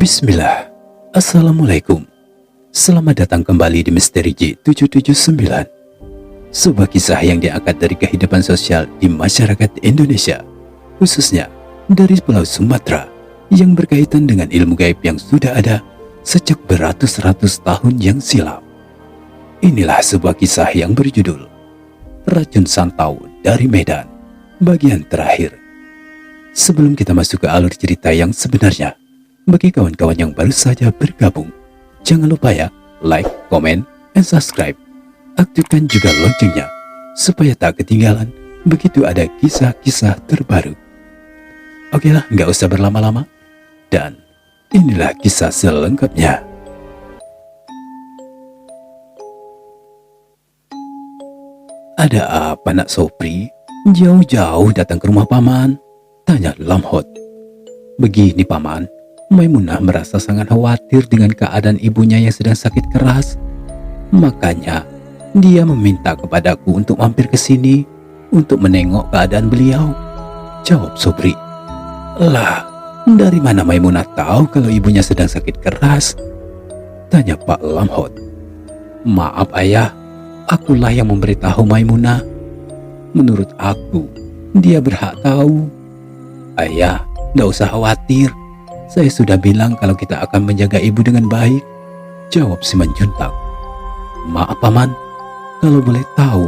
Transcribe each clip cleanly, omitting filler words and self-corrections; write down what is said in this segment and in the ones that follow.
Bismillah. Assalamualaikum. Selamat datang kembali di Misteri J779. Sebuah kisah yang diangkat dari kehidupan sosial di masyarakat Indonesia, khususnya dari Pulau Sumatera, yang berkaitan dengan ilmu gaib yang sudah ada sejak beratus-ratus tahun yang silam. Inilah sebuah kisah yang berjudul Racun Santau dari Medan, bagian terakhir. Sebelum kita masuk ke alur cerita yang sebenarnya, bagi kawan-kawan yang baru saja bergabung, jangan lupa ya, like, comment, and subscribe. Aktifkan juga loncengnya, supaya tak ketinggalan begitu ada kisah-kisah terbaru. Oke lah, nggak usah berlama-lama. Dan inilah kisah selengkapnya. Ada apa nak Sopri? Jauh-jauh datang ke rumah paman? Tanya Lamhot. Begini paman, Maimunah merasa sangat khawatir dengan keadaan ibunya yang sedang sakit keras. Makanya dia meminta kepadaku untuk mampir ke sini untuk menengok keadaan beliau. Jawab Sobri. Lah, dari mana Maimunah tahu kalau ibunya sedang sakit keras? Tanya Pak Lamhot. Maaf ayah, akulah yang memberitahu Maimunah. Menurut aku, dia berhak tahu. Ayah, nggak usah khawatir. Saya sudah bilang kalau kita akan menjaga ibu dengan baik. Jawab Simanjuntak. Maaf paman, kalau boleh tahu,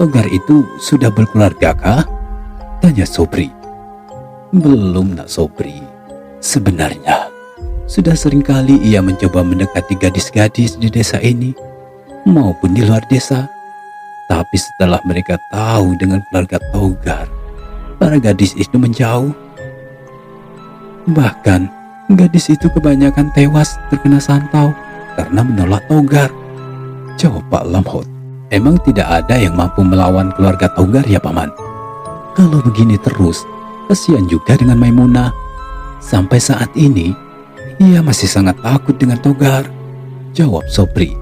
Togar itu sudah berkeluarga kah? Tanya Sobri. Belum nak Sobri. Sebenarnya sudah seringkali ia mencoba mendekati gadis-gadis di desa ini maupun di luar desa. Tapi setelah mereka tahu dengan keluarga Togar, para gadis itu menjauh. Bahkan gadis itu kebanyakan tewas terkena santau karena menolak Togar. Jawab Pak Lamhot. Emang tidak ada yang mampu melawan keluarga Togar ya paman? Kalau begini terus, kasihan juga dengan Maimunah. Sampai saat ini, ia masih sangat takut dengan Togar. Jawab Sobri.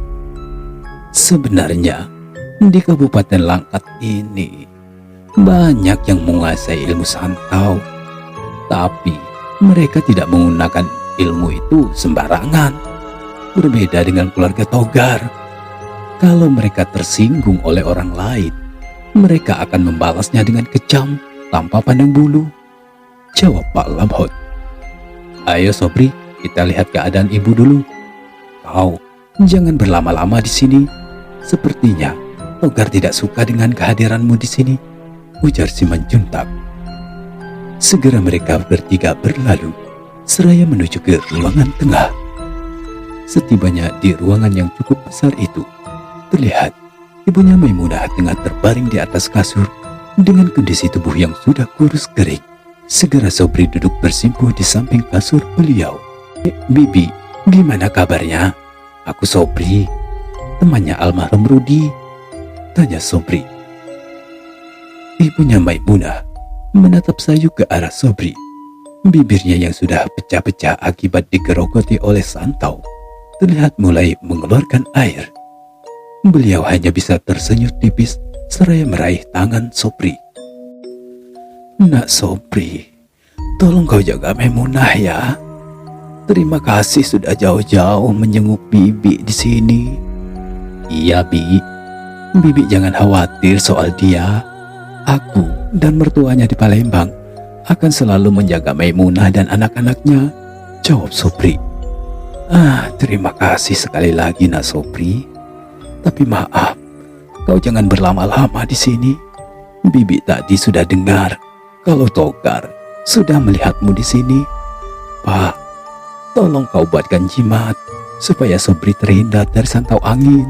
Sebenarnya, di Kabupaten Langkat ini, banyak yang menguasai ilmu santau. Tapi mereka tidak menggunakan ilmu itu sembarangan. Berbeda dengan keluarga Togar. Kalau mereka tersinggung oleh orang lain, mereka akan membalasnya dengan kejam tanpa pandang bulu. Jawab Pak Lamhot. Ayo Sobri, kita lihat keadaan ibu dulu. Kau jangan berlama-lama di sini. Sepertinya Togar tidak suka dengan kehadiranmu di sini, ujar Simanjuntak. Segera mereka bertiga berlalu, seraya menuju ke ruangan tengah. Setibanya di ruangan yang cukup besar itu, terlihat ibunya Maimunah tengah terbaring di atas kasur dengan kondisi tubuh yang sudah kurus kering. Segera Sobri duduk bersimpuh di samping kasur beliau. Bibi, gimana kabarnya? Aku Sobri, temannya almarhum Rudi. Tanya Sobri. Ibunya Maimunah menatap sayu ke arah Sobri. Bibirnya yang sudah pecah-pecah akibat digerogoti oleh santau terlihat mulai mengeluarkan air. Beliau hanya bisa tersenyum tipis seraya meraih tangan Sobri. Nak Sobri, tolong kau jaga Maimunah ya. Terima kasih sudah jauh-jauh menjenguk Bibi di sini. Iya Bi, Bibi jangan khawatir soal dia. Aku dan mertuanya di Palembang akan selalu menjaga Maimunah dan anak-anaknya. Jawab Sobri. Terima kasih sekali lagi nak Sobri. Tapi maaf, kau jangan berlama-lama di sini. Bibi tadi sudah dengar kalau Togar sudah melihatmu di sini. Pak, tolong kau buatkan jimat supaya Sobri terhindar dari santau angin.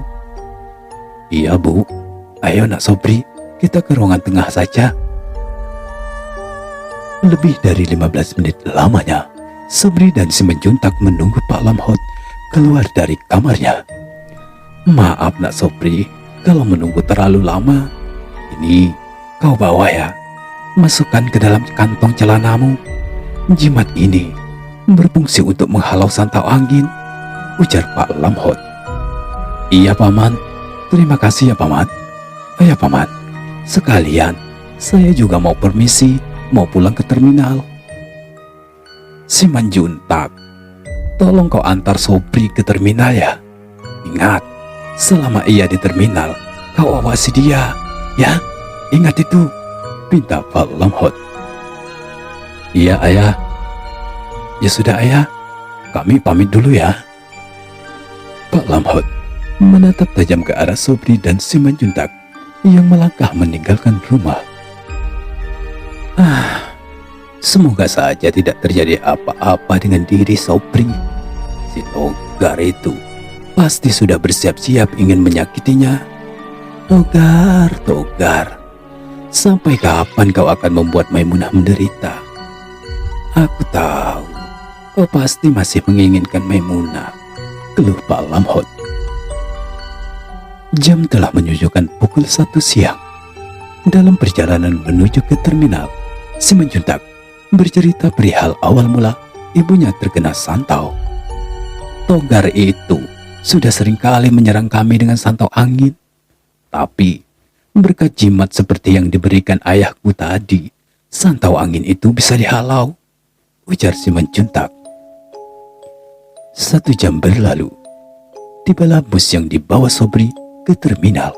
Iya Bu, ayo nak Sobri, kita ke ruangan tengah saja. Lebih dari 15 menit lamanya, Sobri dan Simanjuntak menunggu Pak Lamhot keluar dari kamarnya. Maaf nak Sobri, kalau menunggu terlalu lama. Ini kau bawa ya, masukkan ke dalam kantong celanamu. Jimat ini berfungsi untuk menghalau santau angin, ujar Pak Lamhot. Iya paman, terima kasih ya paman. Ayo paman, sekalian saya juga mau permisi, mau pulang ke terminal. Simanjuntak, tolong kau antar Sobri ke terminal ya. Ingat, selama ia di terminal, kau awasi dia, ya. Ingat itu, pinta Pak Lamhot. Iya ayah. Ya sudah ayah, kami pamit dulu ya. Pak Lamhot menatap tajam ke arah Sobri dan Simanjuntak yang melangkah meninggalkan rumah. Semoga saja tidak terjadi apa-apa dengan diri Sobri. Si Togar itu pasti sudah bersiap-siap ingin menyakitinya. Togar, Togar, sampai kapan kau akan membuat Maimunah menderita? Aku tahu, kau pasti masih menginginkan Maimunah, keluh Pak Lamhot. Jam telah menunjukkan pukul 1 siang. Dalam perjalanan menuju ke terminal, Simanjuntak bercerita perihal awal mula ibunya terkena santau. Togar itu sudah seringkali menyerang kami dengan santau angin. Tapi berkat jimat seperti yang diberikan ayahku tadi, santau angin itu bisa dihalau, ujar Simanjuntak. 1 jam berlalu, tibalah bus yang dibawa Sobri ke terminal.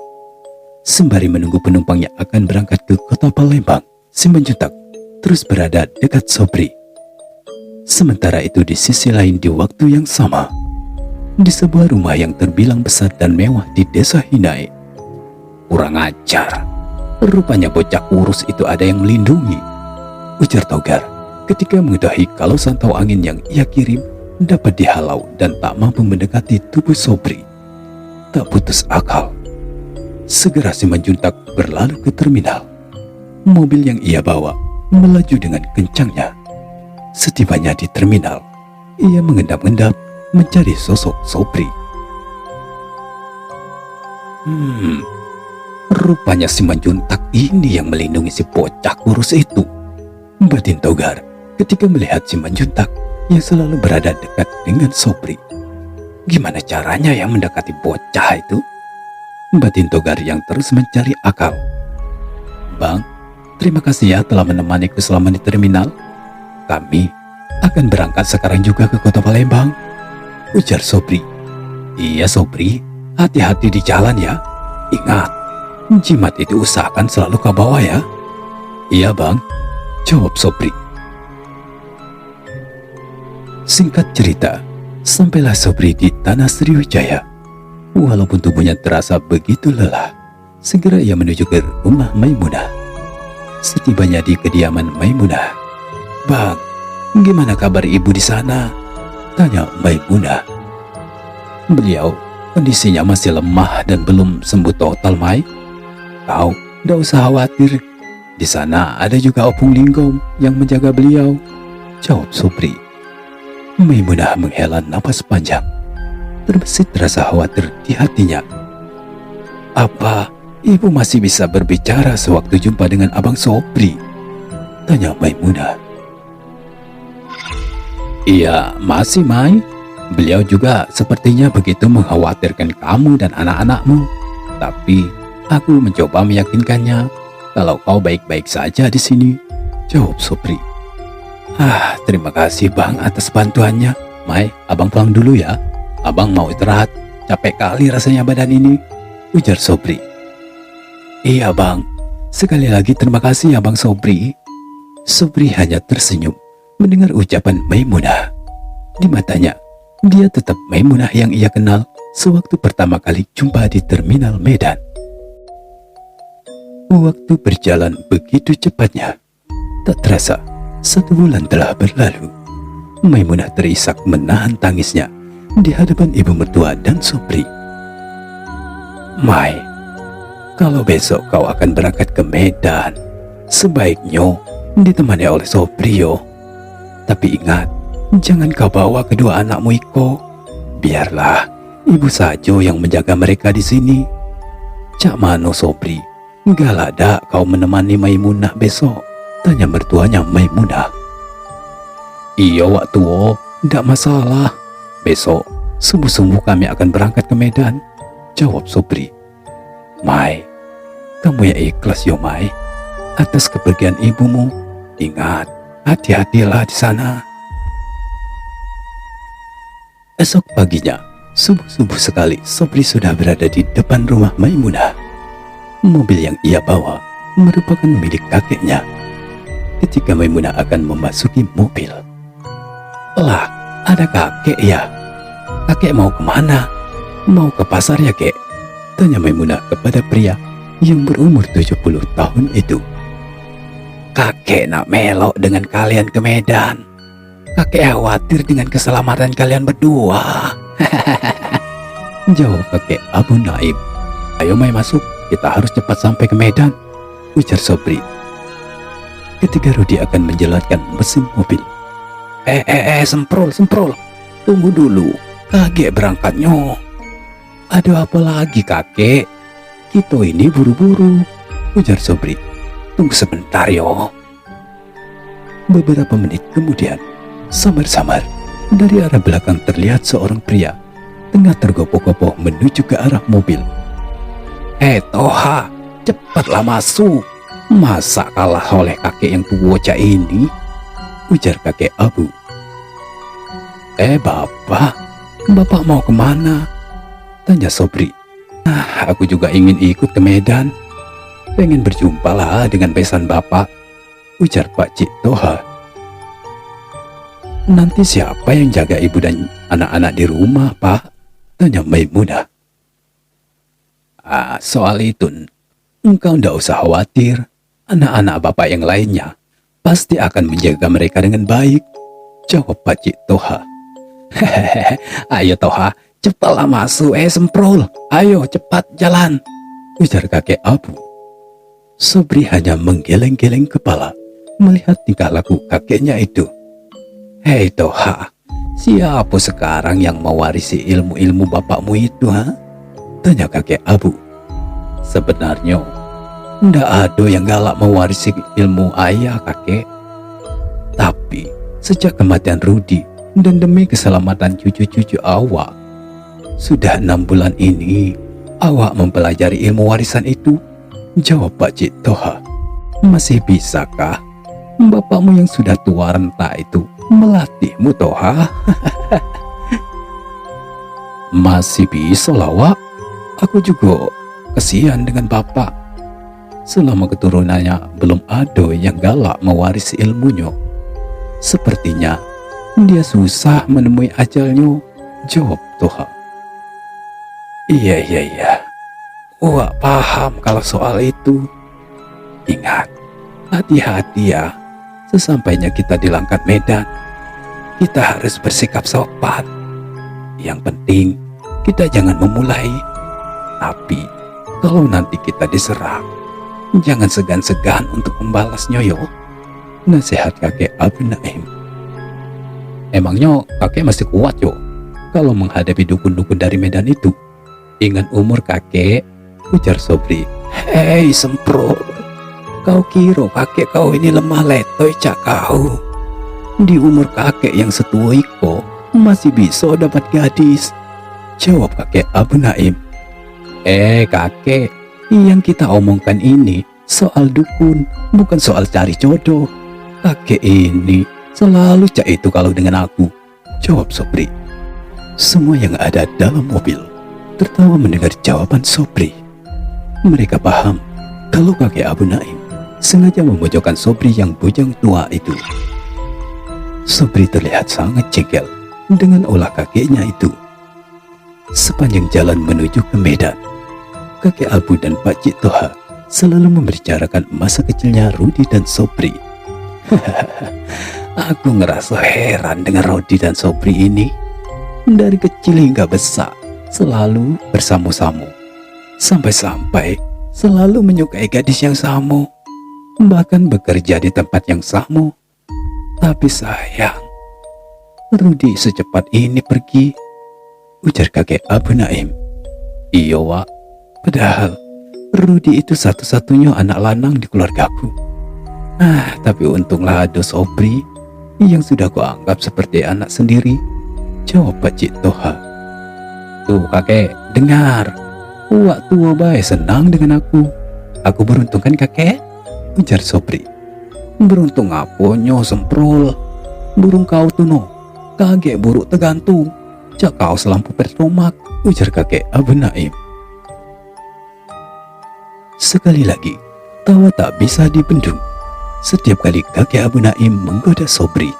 Sembari menunggu penumpang yang akan berangkat ke kota Palembang, Simanjuntak terus berada dekat Sobri. Sementara itu di sisi lain di waktu yang sama, di sebuah rumah yang terbilang besar dan mewah di desa Hinai. Kurang ajar, rupanya bocah kurus itu ada yang melindungi, ujar Togar ketika mengetahui kalau santau angin yang ia kirim dapat dihalau dan tak mampu mendekati tubuh Sobri. Tak putus akal, segera Simanjuntak berlalu ke terminal. Mobil yang ia bawa melaju dengan kencangnya. Setibanya di terminal, ia mengendap-endap mencari sosok Sobri. Rupanya Simanjuntak ini yang melindungi si bocah kurus itu, batin Togar ketika melihat Simanjuntak yang selalu berada dekat dengan Sobri. Gimana caranya yang mendekati bocah itu? Batin Togar yang terus mencari akal. Bang, terima kasih ya telah menemaniku selama di terminal. Kami akan berangkat sekarang juga ke kota Palembang, ujar Sobri. Iya Sobri, hati-hati di jalan ya. Ingat, jimat itu usahakan selalu kau bawa ya. Iya bang, jawab Sobri. Singkat cerita, sampailah Sobri di tanah Sriwijaya. Walaupun tubuhnya terasa begitu lelah, segera ia menuju ke rumah Maimunah. Setibanya di kediaman Maimunah, "Bang, gimana kabar ibu di sana?" tanya Maimunah. "Beliau kondisinya masih lemah dan belum sembuh total, Mai. Kau tidak usah khawatir. Di sana ada juga Opung Linggom yang menjaga beliau," jawab Sobri. Maimunah menghela napas panjang. Terbesit rasa khawatir di hatinya. "Apa ibu masih bisa berbicara sewaktu jumpa dengan Abang Sobri?" tanya Maimunah. "Iya, masih, Mai. Beliau juga sepertinya begitu mengkhawatirkan kamu dan anak-anakmu. Tapi aku mencoba meyakinkannya kalau kau baik-baik saja di sini," jawab Sobri. Terima kasih bang atas bantuannya. Mai, abang pulang dulu ya. Abang mau istirahat, capek kali rasanya badan ini, ujar Sobri. "Iya bang, sekali lagi terima kasih ya bang Sobri." Sobri hanya tersenyum mendengar ucapan Maimunah. Di matanya, dia tetap Maimunah yang ia kenal sewaktu pertama kali jumpa di terminal Medan. Waktu berjalan begitu cepatnya. Tak terasa, 1 bulan telah berlalu. Maimunah terisak menahan tangisnya di hadapan ibu mertua dan Sobri. "Mai, kalau besok kau akan berangkat ke Medan, sebaiknya ditemani oleh Sobri yo. Tapi ingat, jangan kau bawa kedua anakmu Iko. Biarlah ibu saja yang menjaga mereka di sini. Cak mano Sobri, enggak ada kau menemani Maimunah besok?" tanya mertuanya Maimunah. "Iya wak tuo, ndak masalah. Besok subuh-subuh kami akan berangkat ke Medan," jawab Sobri. "Mai, kamu ya ikhlas yo Mai atas kepergian ibumu. Ingat, hati-hatilah di sana." Esok paginya, subuh-subuh sekali, Sobri sudah berada di depan rumah Maimunah. Mobil yang ia bawa merupakan milik kakeknya. Ketika Maimunah akan memasuki mobil, "Lah, ada kakek ya? Kakek mau kemana? Mau ke pasar ya, kek?" tanya Maimunah kepada pria yang berumur 70 tahun itu. "Kakek nak melok dengan kalian ke Medan. Kakek khawatir dengan keselamatan kalian berdua." Jawab kakek Abu Naim. "Ayo Mai masuk, kita harus cepat sampai ke Medan," ujar Sobri. Ketika Rudi akan menjalankan mesin mobil, semprol, tunggu dulu, kakek berangkatnya." "Ada apa lagi kakek? Kita ini buru-buru," ujar Sobri. "Tunggu sebentar yo." Beberapa menit kemudian, samar-samar dari arah belakang terlihat seorang pria tengah tergopoh-gopoh menuju ke arah mobil. Toha, cepatlah masuk. Masa kalah oleh kakek yang tua ini?" ujar kakek Abu. Bapak mau kemana?" tanya Sobri. Aku juga ingin ikut ke Medan. Pengen berjumpa lah dengan besan bapak," ujar Pak Cik Toha. "Nanti siapa yang jaga ibu dan anak-anak di rumah, Pak?" tanya Maimunah. Soal itu, engkau ndak usah khawatir. Anak-anak bapak yang lainnya pasti akan menjaga mereka dengan baik," jawab Pak Cik Toha. "Ayo Toha, cepatlah masuk, semprol. Ayo cepat jalan," ujar kakek Abu. Sobri hanya menggeleng-geleng kepala melihat tingkah laku kakeknya itu. "Hei Toha, siapa sekarang yang mewarisi ilmu-ilmu bapakmu itu, ha?" tanya kakek Abu. "Sebenarnya ndak ada yang galak mewarisi ilmu ayah kakek. Tapi sejak kematian Rudi dan demi keselamatan cucu-cucu awak, sudah 6 bulan ini awak mempelajari ilmu warisan itu," jawab Pak Cik Toha. "Masih bisakah bapakmu yang sudah tua renta itu melatihmu, Toha?" "Masih bisa lah, Wak. Aku juga kesian dengan bapak. Selama keturunannya belum ada yang galak mewarisi ilmunya. Sepertinya dia susah menemui ajalnya," jawab Toha. Iya. Wak paham kalau soal itu. Ingat, hati-hati ya. Sesampainya kita di Langkat Medan, kita harus bersikap sopan. Yang penting, kita jangan memulai. Tapi, kalau nanti kita diserang, jangan segan-segan untuk membalasnya yo. Nasihat kakek Abu Naim. "Emangnya kakek masih kuat yo kalau menghadapi dukun-dukun dari Medan itu?" "Ingat umur kakek," ujar Sobri. "Hei semprot, kau kira kakek kau ini lemah letoy cak kau? Di umur kakek yang setua iko masih bisa dapat gadis," jawab kakek Abu Naim. Kakek, yang kita omongkan ini soal dukun, bukan soal cari jodoh. Kakek ini selalu cak itu kalau dengan aku," jawab Sobri. Semua yang ada dalam mobil tertawa mendengar jawaban Sobri. Mereka paham kalau kakek Abu Naim sengaja memojokkan Sobri yang bujang tua itu. Sobri terlihat sangat jengkel dengan ulah kakeknya itu. Sepanjang jalan menuju ke Medan, kakek Abu dan Pak Cik Toha selalu membicarakan masa kecilnya Rudi dan Sobri. "Aku ngerasa heran dengan Rudi dan Sobri ini. Dari kecil hingga besar selalu bersama-sama. Sampai-sampai selalu menyukai gadis yang sama. Bahkan bekerja di tempat yang sama. Tapi sayang, Rudi secepat ini pergi," ujar kakek Abu Naim. "Iya Wak, padahal Rudi itu satu-satunya anak lanang di keluargaku. Tapi untunglah ada Sobri yang sudah kuanggap seperti anak sendiri," jawab Pak Cik Toha. "Tuh kakek, dengar. Wak tua bae senang dengan aku. Aku beruntung kan kakek?" ujar Sobri. "Beruntung apa nyo semprol? Burung kau tuh no, kaget buruk tergantung. "Cak kau selampu pertomak," ujar kakek Abu Naim. Sekali lagi, tawa tak bisa dibendung setiap kali kakek Abu Naim menggoda Sobri.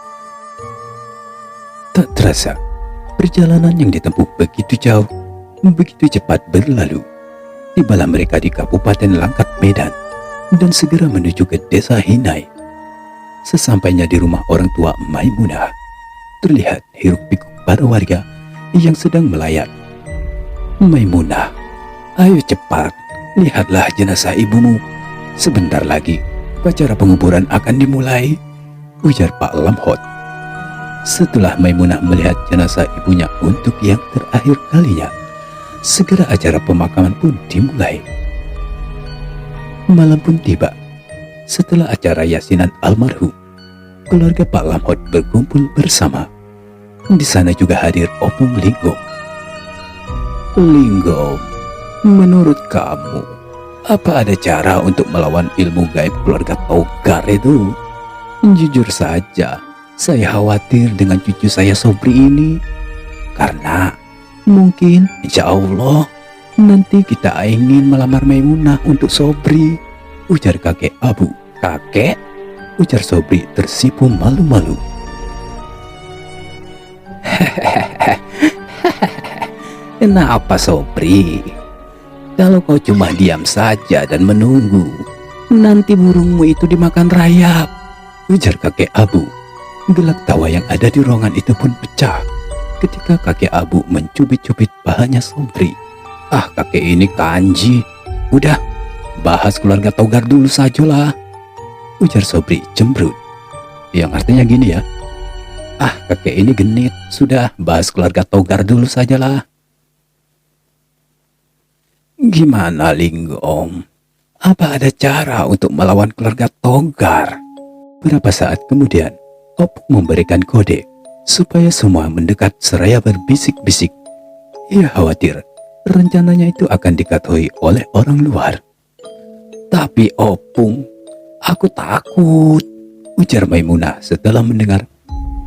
Tak terasa, perjalanan yang ditempuh begitu jauh, begitu cepat berlalu. Tibalah mereka di Kabupaten Langkat Medan dan segera menuju ke desa Hinai. Sesampainya di rumah orang tua Maimunah, terlihat hiruk-pikuk para warga yang sedang melayat. "Maimunah, ayo cepat, lihatlah jenazah ibumu. Sebentar lagi upacara penguburan akan dimulai," ujar Pak Lamhot. Setelah Maimunah melihat jenazah ibunya untuk yang terakhir kalinya, segera acara pemakaman pun dimulai. Malam pun tiba. Setelah acara yasinan almarhum, keluarga Pak Lamhot berkumpul bersama. Di sana juga hadir Opung Linggom. "Linggom, menurut kamu, apa ada cara untuk melawan ilmu gaib keluarga Togar itu?" "Jujur saja, saya khawatir dengan cucu saya Sobri ini. Karena mungkin, insya Allah, nanti kita ingin melamar Maimunah untuk Sobri," ujar kakek Abu. "Kakek?" ujar Sobri tersipu malu-malu. "Kenapa Sobri? Kalau kau cuma diam saja dan menunggu, nanti burungmu itu dimakan rayap," ujar kakek Abu. Gelak tawa yang ada di ruangan itu pun pecah ketika kakek Abu mencubit-cubit pahanya Sobri. "Ah, kakek ini kanji. Udah, bahas keluarga Togar dulu sajalah," ujar Sobri cemberut. Yang artinya gini ya, "Ah, kakek ini genit. Sudah, bahas keluarga Togar dulu sajalah." "Gimana Linggom? Apa ada cara untuk melawan keluarga Togar?" Beberapa saat kemudian, Opung memberikan kode supaya semua mendekat seraya berbisik-bisik. Ia khawatir rencananya itu akan diketahui oleh orang luar. "Tapi Opung, aku takut," ujar Maimunah setelah mendengar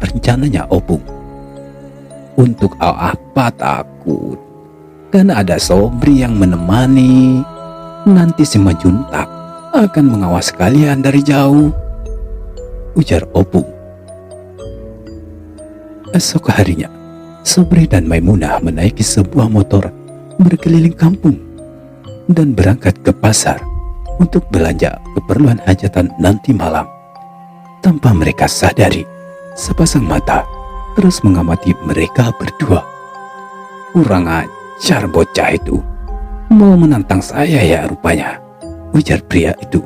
rencananya Opung. "Untuk apa takut? Kan ada Sobri yang menemani. Nanti si Majuntak akan mengawasi kalian dari jauh," ujar Opung. Esok harinya, Sobri dan Maimunah menaiki sebuah motor berkeliling kampung dan berangkat ke pasar untuk belanja keperluan hajatan nanti malam. Tanpa mereka sadari, sepasang mata terus mengamati mereka berdua. "Kurang ajar bocah itu, mau menantang saya ya rupanya," ujar pria itu.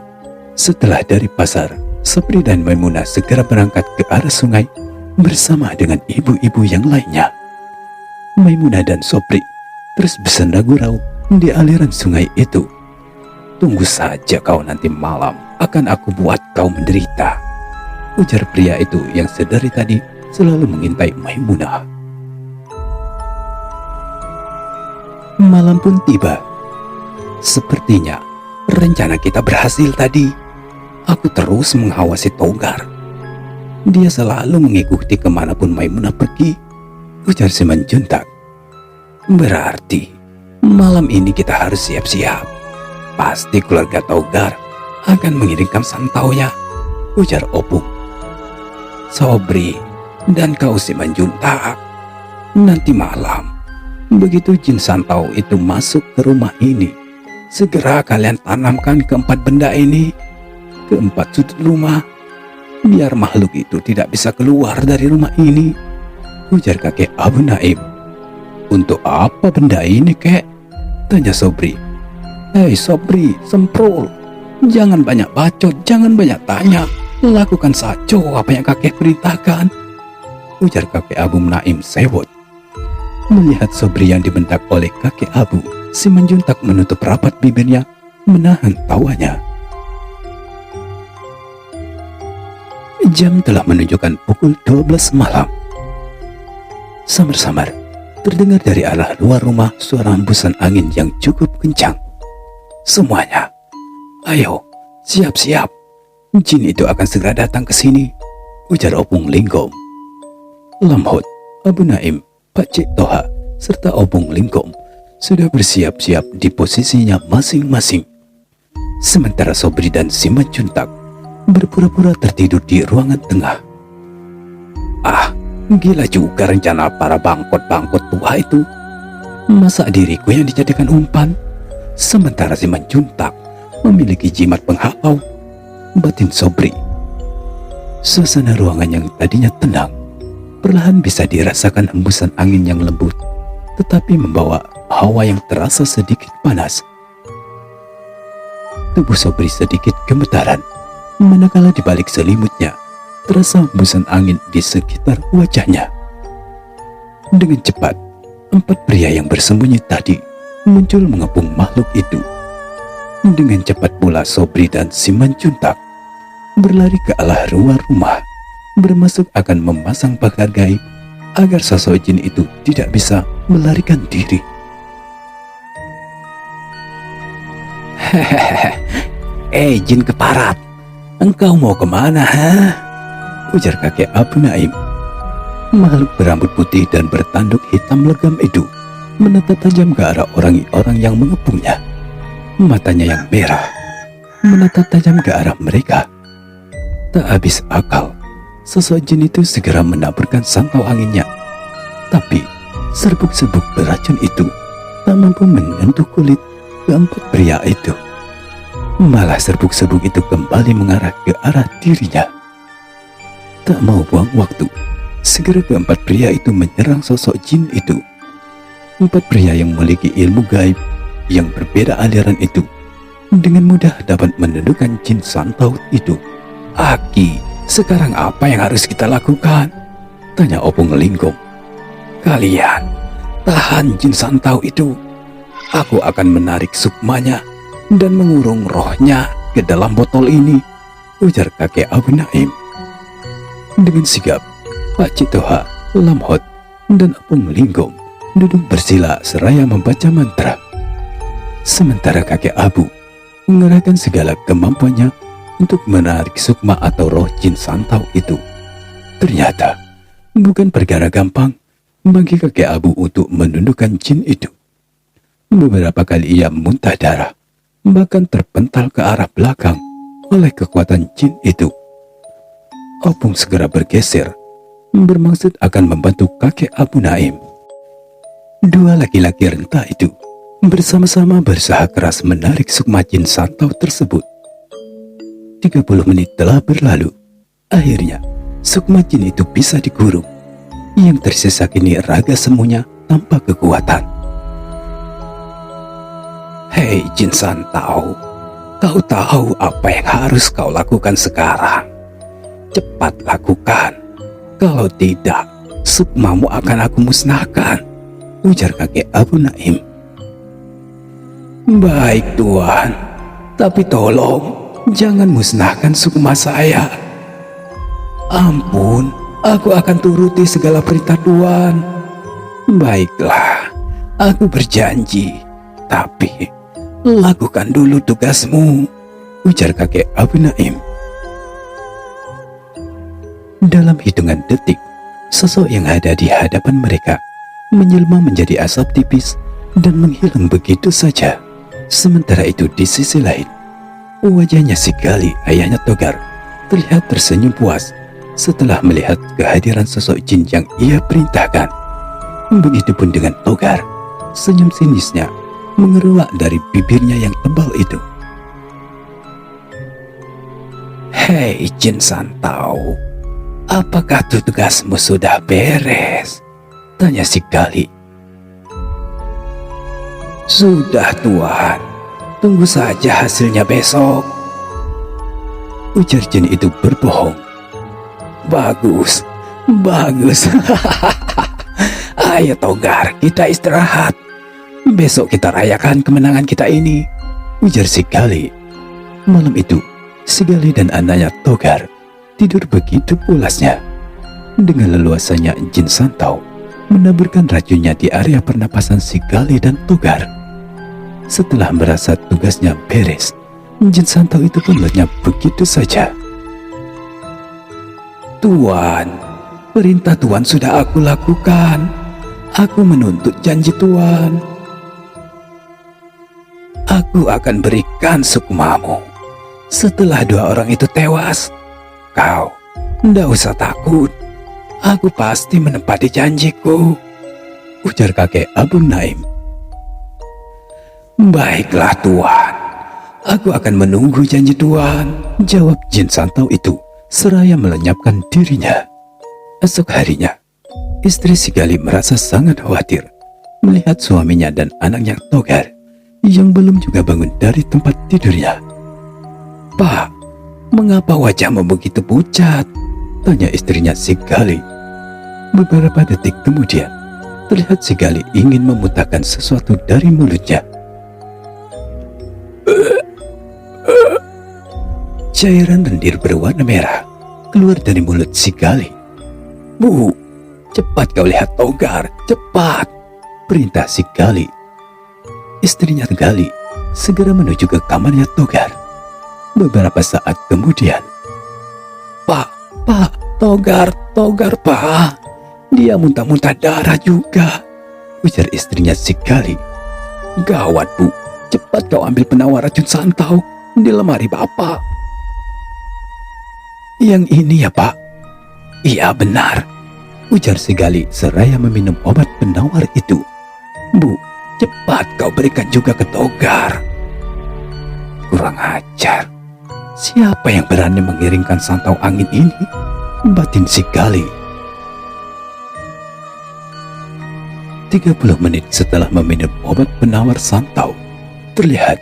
Setelah dari pasar, Sobri dan Maimunah segera berangkat ke arah sungai bersama dengan ibu-ibu yang lainnya. Maimunah dan Sobri terus bersenda gurau di aliran sungai itu. "Tunggu saja kau, nanti malam akan aku buat kau menderita," ujar pria itu yang sedari tadi selalu mengintai Maimunah. Malam pun tiba. "Sepertinya rencana kita berhasil tadi. Aku terus mengawasi Togar. Dia selalu mengikuti kemanapun Maimunah pergi," ujar si Manjuntak. "Berarti malam ini kita harus siap-siap. Pasti keluarga Togar akan mengirimkan santaunya," ujar Opung. "Sobri dan kau si Manjuntak, nanti malam begitu jin santau itu masuk ke rumah ini, segera kalian tanamkan keempat benda ini ke empat sudut rumah, biar makhluk itu tidak bisa keluar dari rumah ini," ujar kakek Abu Naim. "Untuk apa benda ini, kek?" tanya Sobri. "Hei Sobri, semprul, jangan banyak bacot, jangan banyak tanya. Lakukan saja apa yang kakek perintahkan," ujar kakek Abu Naim sewot. Melihat Sobri yang dibentak oleh kakek Abu, si Manjuntak menutup rapat bibirnya, menahan tawanya. Jam telah menunjukkan pukul 12 malam. Samar-samar terdengar dari arah luar rumah suara hembusan angin yang cukup kencang. "Semuanya, ayo, siap-siap. Jin itu akan segera datang ke sini," ujar Opung Linggom. Lamhot, Abu Naim, Pak Cik Toha serta Obong Lingkom sudah bersiap-siap di posisinya masing-masing. Sementara Sobri dan Siman Juntak berpura-pura tertidur di ruangan tengah. Ah, gila juga rencana para bangkot-bangkot tua itu. Masa diriku yang dijadikan umpan, sementara Siman Juntak memiliki jimat penghalau, batin Sobri. Suasana ruangan yang tadinya tenang perlahan bisa dirasakan hembusan angin yang lembut, tetapi membawa hawa yang terasa sedikit panas. Tubuh Sobri sedikit gemetaran, manakala di balik selimutnya terasa hembusan angin di sekitar wajahnya. Dengan cepat, 4 pria yang bersembunyi tadi muncul mengepung makhluk itu. Dengan cepat pula Sobri dan Siman Juntak berlari ke arah luar rumah, bermaksud akan memasang pagar gaib agar sosok jin itu tidak bisa melarikan diri. Hehehe, jin keparat, engkau mau kemana, ha? Ujar kakek Abu Naim. Makhluk berambut putih dan bertanduk hitam legam itu menatap tajam ke arah orang-orang yang mengepungnya. Matanya yang merah menatap tajam ke arah mereka. Tak habis akal, sosok jin itu segera menaburkan sangkau anginnya. Tapi serbuk-serbuk beracun itu tak mampu menyentuh kulit keempat pria itu. Malah serbuk-serbuk itu kembali mengarah ke arah dirinya. Tak mau buang waktu, segera keempat pria itu menyerang sosok jin itu. 4 pria yang memiliki ilmu gaib yang berbeda aliran itu dengan mudah dapat menundukkan jin santau itu. Aki, sekarang apa yang harus kita lakukan? Tanya Obong Lingkom. Kalian tahan jin santau itu. Aku akan menarik sukmanya dan mengurung rohnya ke dalam botol ini, ujar kakek Abu Naim. Dengan sigap, Pak Cik Toha, Lamhot, dan Obong Lingkom duduk bersila seraya membaca mantra. Sementara kakek Abu mengerahkan segala kemampuannya untuk menarik sukma atau roh jin santau itu. Ternyata bukan perkara gampang bagi kakek Abu untuk menundukkan jin itu. Beberapa kali ia muntah darah, bahkan terpental ke arah belakang oleh kekuatan jin itu. Opung segera bergeser, bermaksud akan membantu kakek Abu Naim. 2 laki-laki renta itu bersama-sama berusaha keras menarik sukma jin santau tersebut. 30 menit telah berlalu. Akhirnya, sukma jin itu bisa dikurung. Yang tersisa kini raga semuanya tanpa kekuatan. Hei jin santau, kau tahu apa yang harus kau lakukan sekarang? Cepat lakukan. Kalau tidak, sukmamu akan aku musnahkan, ujar kakek Abu Naim. Baik Tuan, tapi tolong jangan musnahkan sukma saya. Ampun, aku akan turuti segala perintah Tuan. Baiklah, aku berjanji. Tapi lakukan dulu tugasmu, ujar kakek Abu Naim. Dalam hitungan detik, sosok yang ada di hadapan mereka menjelma menjadi asap tipis dan menghilang begitu saja. Sementara itu di sisi lain, wajahnya si Gali, ayahnya Togar, terlihat tersenyum puas setelah melihat kehadiran sosok jin yang ia perintahkan. Begitupun dengan Togar, senyum sinisnya mengeruak dari bibirnya yang tebal itu. Hei jin santau, apakah tugasmu sudah beres? Tanya si Gali. Sudah Tuan, tunggu saja hasilnya besok, ujar jin itu berbohong. Bagus, bagus. Ayo Togar, kita istirahat. Besok kita rayakan kemenangan kita ini, ujar si Gali. Malam itu, si Gali dan anaknya Togar tidur begitu pulasnya. Dengan leluasanya jin santau menaburkan racunnya di area pernapasan si Gali dan Togar. Setelah merasa tugasnya beres, jin santau itu pun lenyap begitu saja. Tuan, perintah Tuan sudah aku lakukan. Aku menuntut janji Tuan. Aku akan berikan sukmamu. Setelah dua orang itu tewas, kau ndak usah takut. Aku pasti menepati janjiku, ujar kakek Abu Naim. Baiklah Tuan, aku akan menunggu janji Tuan, jawab jin santau itu seraya melenyapkan dirinya. Esok harinya, istri si Gali merasa sangat khawatir melihat suaminya dan anaknya Togar yang belum juga bangun dari tempat tidurnya. Pak, mengapa wajahmu begitu pucat? Tanya istrinya si Gali. Beberapa detik kemudian, terlihat si Gali ingin memuntahkan sesuatu dari mulutnya. Cairan lendir berwarna merah keluar dari mulut si Gali. Bu, cepat kau lihat Togar, cepat, perintah si Gali. Istrinya Gali segera menuju ke kamarnya Togar. Beberapa saat kemudian, Pak, Togar, Pak. Dia muntah-muntah darah juga, ujar istrinya si Gali. Gawat Bu, cepat kau ambil penawar racun santau di lemari Bapak. Yang ini ya Pak? Iya benar, ujar si Gali seraya meminum obat penawar itu. Bu, cepat kau berikan juga ke Togar. Kurang ajar, siapa yang berani mengiringkan santau angin ini? Batin si Gali. 30 menit setelah meminum obat penawar santau, terlihat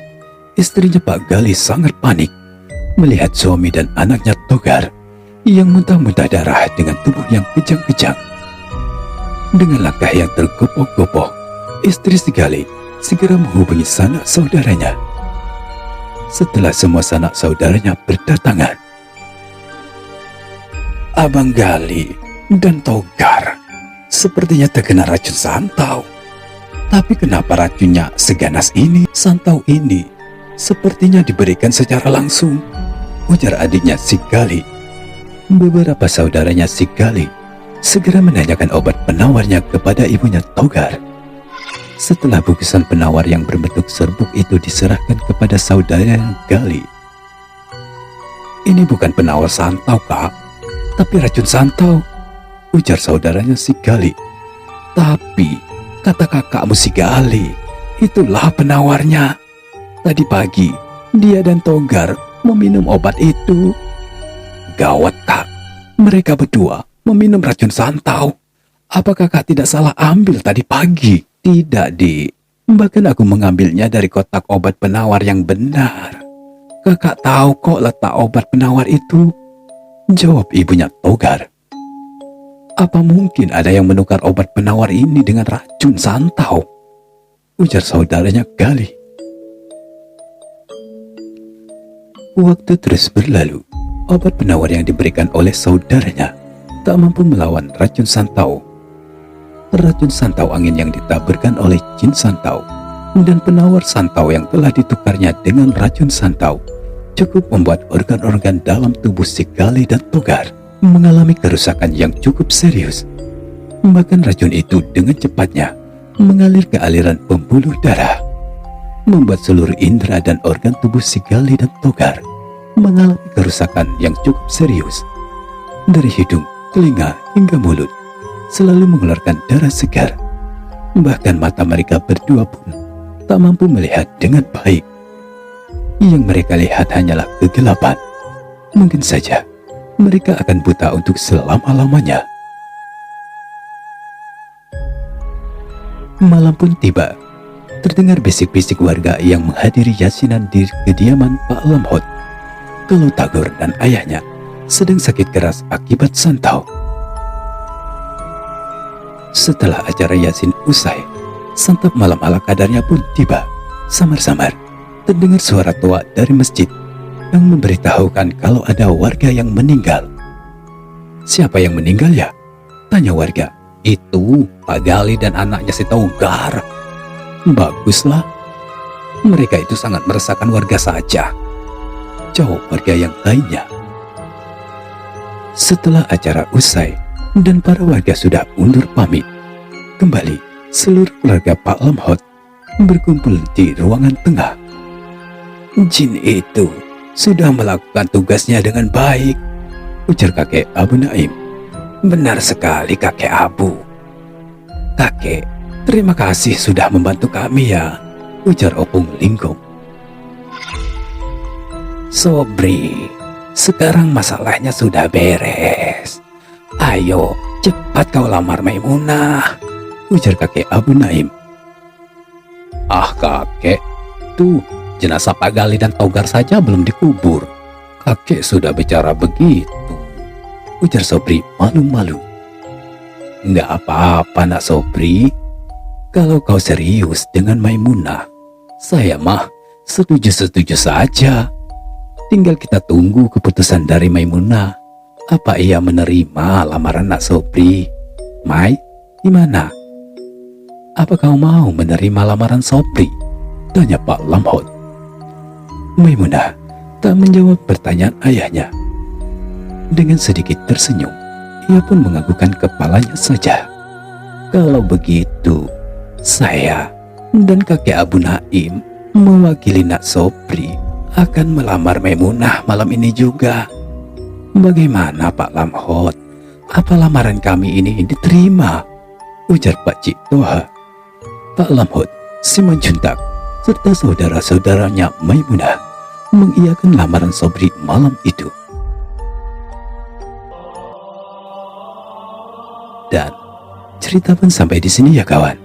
istrinya Pak Gali sangat panik melihat suami dan anaknya Togar yang muntah-muntah darah dengan tubuh yang kejang-kejang. Dengan langkah yang tergopoh-gopoh, istri si Gali segera menghubungi sanak saudaranya. Setelah semua sanak saudaranya berdatangan, Abang Gali dan Togar sepertinya terkena racun santau. Tapi kenapa racunnya seganas ini? Santau ini sepertinya diberikan secara langsung, ujar adiknya si Gali. Beberapa saudaranya si Gali segera menanyakan obat penawarnya kepada ibunya Togar. Setelah bungkusan penawar yang berbentuk serbuk itu diserahkan kepada saudara Gali. Ini bukan penawar santau, Kak, tapi racun santau, ujar saudaranya si Gali. Tapi kata kakakmu si Gali, itulah penawarnya. Tadi pagi dia dan Togar meminum obat itu. Gawat Kak, mereka berdua meminum racun santau. Apa kakak tidak salah ambil tadi pagi? Tidak, Dik. Bahkan aku mengambilnya dari kotak obat penawar yang benar. Kakak tahu kok letak obat penawar itu, jawab ibunya Togar. Apa mungkin ada yang menukar obat penawar ini dengan racun santau? Ujar saudaranya Gali. Waktu terus berlalu. Obat penawar yang diberikan oleh saudaranya tak mampu melawan racun santau. Racun santau angin yang ditaburkan oleh jin santau dan penawar santau yang telah ditukarnya dengan racun santau cukup membuat organ-organ dalam tubuh si Gali dan Togar mengalami kerusakan yang cukup serius. Bahkan racun itu dengan cepatnya mengalir ke aliran pembuluh darah, membuat seluruh indera dan organ tubuh si Gali dan Togar mengalami kerusakan yang cukup serius. Dari hidung, telinga, hingga mulut selalu mengeluarkan darah segar. Bahkan mata mereka berdua pun tak mampu melihat dengan baik. Yang mereka lihat hanyalah kegelapan. Mungkin saja mereka akan buta untuk selama-lamanya. Malam pun tiba. Terdengar bisik-bisik warga yang menghadiri yasinan di kediaman Pak Lamhot. Kalau Tagor dan ayahnya sedang sakit keras akibat santau. Setelah acara yasin usai, santap malam ala kadarnya pun tiba. Samar-samar terdengar suara tua dari masjid yang memberitahukan kalau ada warga yang meninggal. Siapa yang meninggal ya? Tanya warga. Itu Pak Gali dan anaknya si Togar. Baguslah, mereka itu sangat meresahkan warga saja, jawab warga yang lainnya. Setelah acara usai dan para warga sudah undur pamit, kembali, seluruh keluarga Pak Lamhot berkumpul di ruangan tengah. "Jin itu sudah melakukan tugasnya dengan baik," ujar kakek Abu Naim. "Benar sekali kakek Abu." "Kakek, terima kasih sudah membantu kami ya," ujar Opung Lingkung. "Sobri, sekarang masalahnya sudah beres. Ayo, cepat kau lamar Maimunah," ujar kakek Abu Naim. "Ah kakek, tuh jenazah Pak Gali dan Togar saja belum dikubur. Kakek sudah bicara begitu," ujar Sobri malu-malu. "Nggak apa-apa nak Sobri. Kalau kau serius dengan Maimunah, saya mah setuju-setuju saja. Tinggal kita tunggu keputusan dari Maimunah. Apa ia menerima lamaran nak Sobri? Mai, gimana? Apa kau mau menerima lamaran Sobri?" tanya Pak Lamhot. Maimunah tak menjawab pertanyaan ayahnya. Dengan sedikit tersenyum, ia pun menganggukkan kepalanya saja. "Kalau begitu, saya dan kakek Abu Naim mewakili nak Sobri akan melamar Maimunah malam ini juga. Bagaimana Pak Lamhot? Apa lamaran kami ini diterima?" ujar Pak Cik Toha. Pak Lamhot, Simanjuntak, serta saudara-saudaranya Maimunah mengiyakan lamaran Sobri malam itu. Dan cerita pun sampai di sini ya kawan.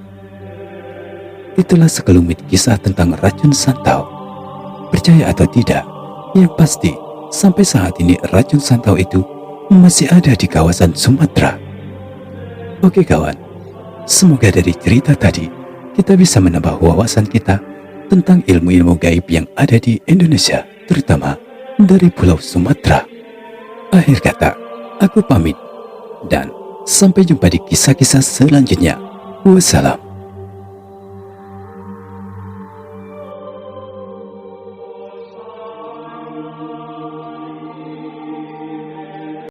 Itulah sekelumit kisah tentang racun santau. Percaya atau tidak, yang pasti sampai saat ini racun santau itu masih ada di kawasan Sumatera. Oke kawan, semoga dari cerita tadi kita bisa menambah wawasan kita tentang ilmu-ilmu gaib yang ada di Indonesia, terutama dari Pulau Sumatera. Akhir kata, aku pamit dan sampai jumpa di kisah-kisah selanjutnya. Wassalam.